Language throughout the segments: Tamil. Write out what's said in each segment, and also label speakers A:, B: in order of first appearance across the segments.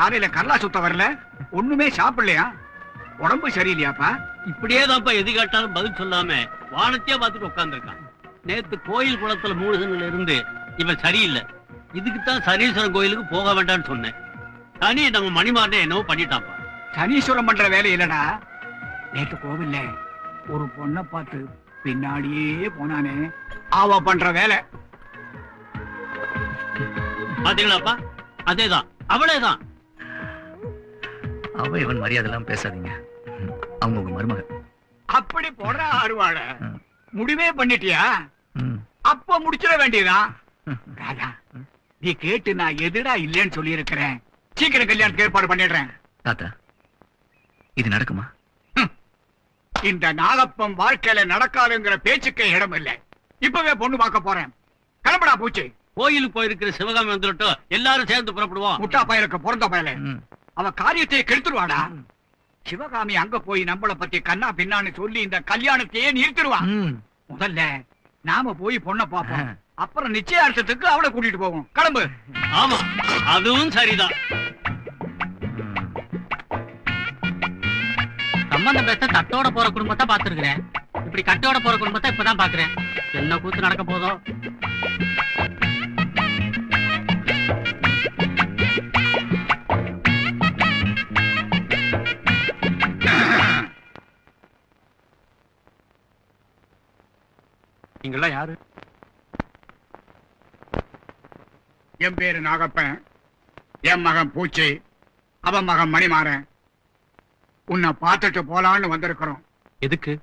A: காலையில கல்லா சுத்த வரல, ஒண்ணுமே சாப்பிடலையா? உடம்பு சரியில்லையாப்பா?
B: இப்படியேதான்ப்பா எது கேட்டாலும் பதில் சொல்லாம வானத்தையே பார்த்துட்டு உட்கார்ந்துருக்கான். நேத்து கோயில் குளத்துல மூழ்கினதுல இருந்து இவன் சரியில்லை. இதுக்குத்தான் சனீஸ்வரன் கோயிலுக்கு போக வேண்டாம்னு சொன்னேன். சனி நம்ம மணிமாறனே என்னவோ பண்ணிட்டான்ப்பா.
A: சனீஸ்வரம் பண்ற வேலை இல்லடா. நேற்று கோவில்ல ஒரு பொண்ணை பார்த்து பின்னாடியே போனானே, அவ பண்ற வேலை.
B: பாத்தீங்களாப்பா, அதேதான், அவளேதான்.
C: அவ இவன் மரியாதை எல்லாம் பேசாதீங்க. அவங்க உங்க மருமக.
A: அப்படி போடுற அருவாள முடிவே பண்ணிட்டியா? அப்ப முடிச்சிட வேண்டியதான். ராஜா, நீ கேட்டு நான் எதுடா இல்லைன்னு சொல்லி இருக்கிறேன். சீக்கிரம் கல்யாணத்துக்கு ஏற்பாடு பண்ணிடுறேன்.
C: தாத்தா, இது நடக்குமா?
A: இந்த நாகப்பம் வாழ்க்கையில நடக்காதுங்கிற பேச்சுக்கே இடம் இல்லை. இப்பவே பொண்ணு பார்க்க போறேன். கிளம்படா பூச்சி.
B: கோயிலுக்கு போயிருக்கிற சிவகாமி வந்துட்டோம், எல்லாரும் சேர்ந்து புறப்படுவோம்.
A: முட்டா பயலுக்கு பிறந்த பயல அவ காரியத்தை கெடுத்துருவாடா. சிவகாமி அங்க போய் நம்மளை பத்தி கண்ணா பின்னான்னு சொல்லி இந்த கல்யாணத்தையே நிறுத்திடுவான். முதல்ல நாம போய் பொண்ணை பார்ப்போம், அப்புறம் நிச்சயார்த்தத்துக்கு அவளை கூட்டிட்டு போவோம். கிளம்பு.
B: ஆமா, அதுவும் சரிதான்.
D: சம்பந்தம் பேச தட்டோட போற குடும்பத்தை பாத்துருக்கிறேன். இப்படி கட்டோட போற குடும்பத்தை இப்பதான் பாக்குறேன். என்ன கூத்து நடக்க போதோ.
B: நீங்கெல்லாம் யாரு?
A: என் பேரு நாகப்பன், என் மகன் பூச்சி, அவன் மகன் மணிமாறன். உன்னை பார்த்துட்டு போலான்னு வந்திருக்கிறோம்.
B: எதுக்கு?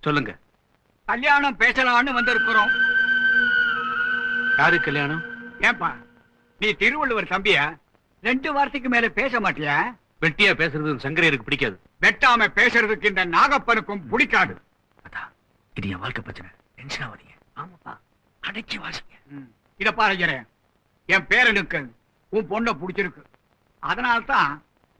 B: சொல்லுங்க.
A: கல்யாணம் பேசலான்னு வந்திருக்கிறோம்.
B: யாரு கல்யாணம்?
A: ஏன்பா, நீ திருவள்ளுவர் தம்பியா? 2 வார்த்தைக்கு மேல பேச மாட்டியா?
B: வெட்டியா பேசுறது சங்கரையருக்கு பிடிக்காது.
A: வெட்டாம பேசுறதுக்கு இந்த நாகப்பனுக்கும் பிடிக்காது.
C: இது என் வாழ்க்கை பிரச்சனை. டென்ஷன் ஆகாதீங்க. ஆமாப்பா, அடைச்சி வாசிங்க.
A: இத பாருங்க, என் பேரனுக்கு உன் பொண்ணை பிடிச்சிருக்கு. அதனால்தான்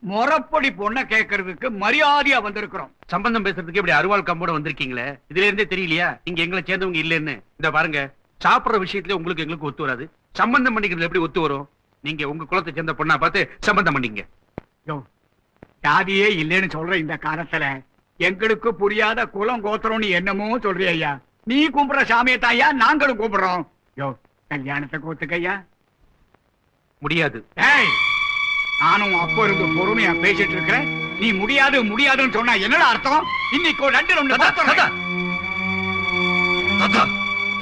A: முறப்படி பொண்ணை கேட்கறதுக்கு மரியாதையா வந்திருக்கிறோம்.
B: சம்பந்தம் பேசுறதுக்கு இப்படி அருவாள் கம்போட வந்திருக்கீங்களே, இதுல இருந்தே தெரியலையா நீங்க எங்களை சேர்ந்தவங்க இல்லன்னு? இந்த பாருங்க, சாப்பிடுற விஷயத்துல உங்களுக்கு எங்களுக்கு ஒத்து வராது. சம்பந்தம் பண்ணிக்கிறது எப்படி ஒத்து வரும்? நீங்க உங்க குலத்தை சேர்ந்த பொண்ணா பார்த்து சம்பந்தம் பண்ணிங்க.
A: ஜாதியே இல்லைன்னு சொல்ற இந்த காலத்துல எங்களுக்கு புரியாத குலம் கோத்திரம்னு என்னமோ சொல்றிய ஐயா. நீ கும்பிடுற சாமியத்தாயா நாங்களும் கும்பிடுறோம். கல்யாணத்தை கோத்துக்கையா?
B: முடியாது.
A: நானும் அப்ப இருந்து பொறுமையா பேசிட்டு இருக்கிறேன். நீ முடியாது முடியாதுன்னு சொன்னா என்னடா அர்த்தம்? இன்னைக்கு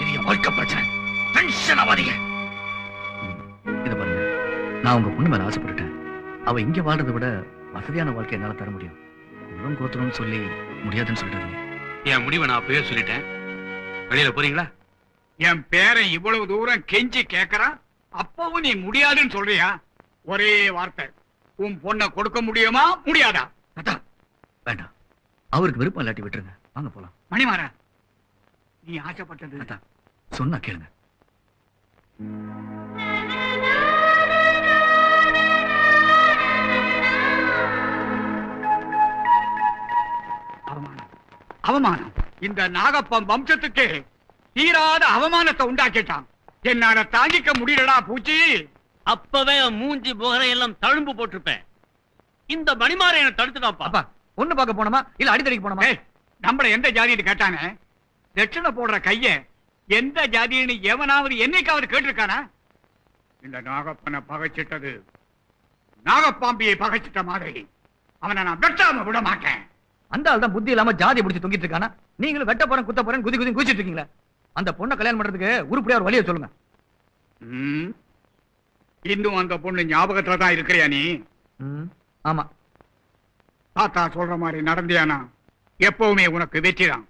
A: 2
C: வாழ்க்கை பிரச்சனை. டென்ஷன் ஆகாதீங்க. இத பாருங்க, நான் உங்க பொண்ணு மேல ஆசைப்பட்டுட்டேன். அவ இங்க வாழ்றதை விட வசதியான வாழ்க்கை என்னால தர முடியும். உரம் கோத்தணும்னு சொல்லி முடியாதுன்னு சொல்லிட்டாங்க.
B: என் முடிவை நான் அப்பவே சொல்லிட்டேன். வெளியில போறீங்களா?
A: என் பேரை இவ்வளவு தூரம் கெஞ்சி கேட்கறான், அப்பவும் நீ முடியாதுன்னு சொல்றியா? ஒரே வார்த்தை, உன் பொண்ணை கொடுக்க முடியுமா முடியாதா?
C: வேண்டாம், அவருக்கு விருப்பம் இல்லாட்டி விட்டுருங்க. வாங்க போலாம்.
A: மணிமாறா, நீ ஆசைப்பட்டது
C: சொன்னா கேளுங்க.
A: அவமானம், அவமானம். இந்த நாகப்பம் வம்சத்துக்கு தீராத அவமானத்தை உண்டாக்கிட்டான். என்னால தாங்கிக்க முடியலடா பூச்சி.
B: அப்பவே மூஞ்சி முகரை எல்லாம் தழும்பு போட்டிருப்பேன். இந்த மணிமாரை என்ன தடுத்துட்டாப்பா.
C: பொண்ணு பார்க்க போனோமா இல்ல அடித்தடிக்கு போனோமா?
A: நம்மள எந்த ஜாதின்னு கேட்டானே, தட்சிணை போடுற கைய எந்த ஜாதின்னு எவனாவது என்னைக்காவது கேட்டிருக்கானா? இந்த நாகப்பனை பகைச்சிட்டது நாகப்பாம்பியை பகைச்சிட்ட மாதிரி அவனை நான் வெட்டாம விட மாட்டேன்.
C: அந்த ஆள் தான் புத்தி இல்லாம ஜாதி பிடிச்சு தொங்கிட்டு இருக்கானா? நீங்களும் வெட்ட போறேன் குத்த போறேன் குதி குதி குதிச்சிட்டு இருக்கீங்களா? அந்த பொண்ணை கல்யாணம் பண்றதுக்கு உருப்படியா ஒரு வழியை சொல்லுங்க.
A: இன்னும் அந்த பொண்ணு ஞாபகத்துல தான் இருக்கிறியா நீ?
C: ஆமா.
A: தாத்தா சொல்ற மாதிரி நடந்தியானா எப்பவுமே உனக்கு வெற்றிதான்.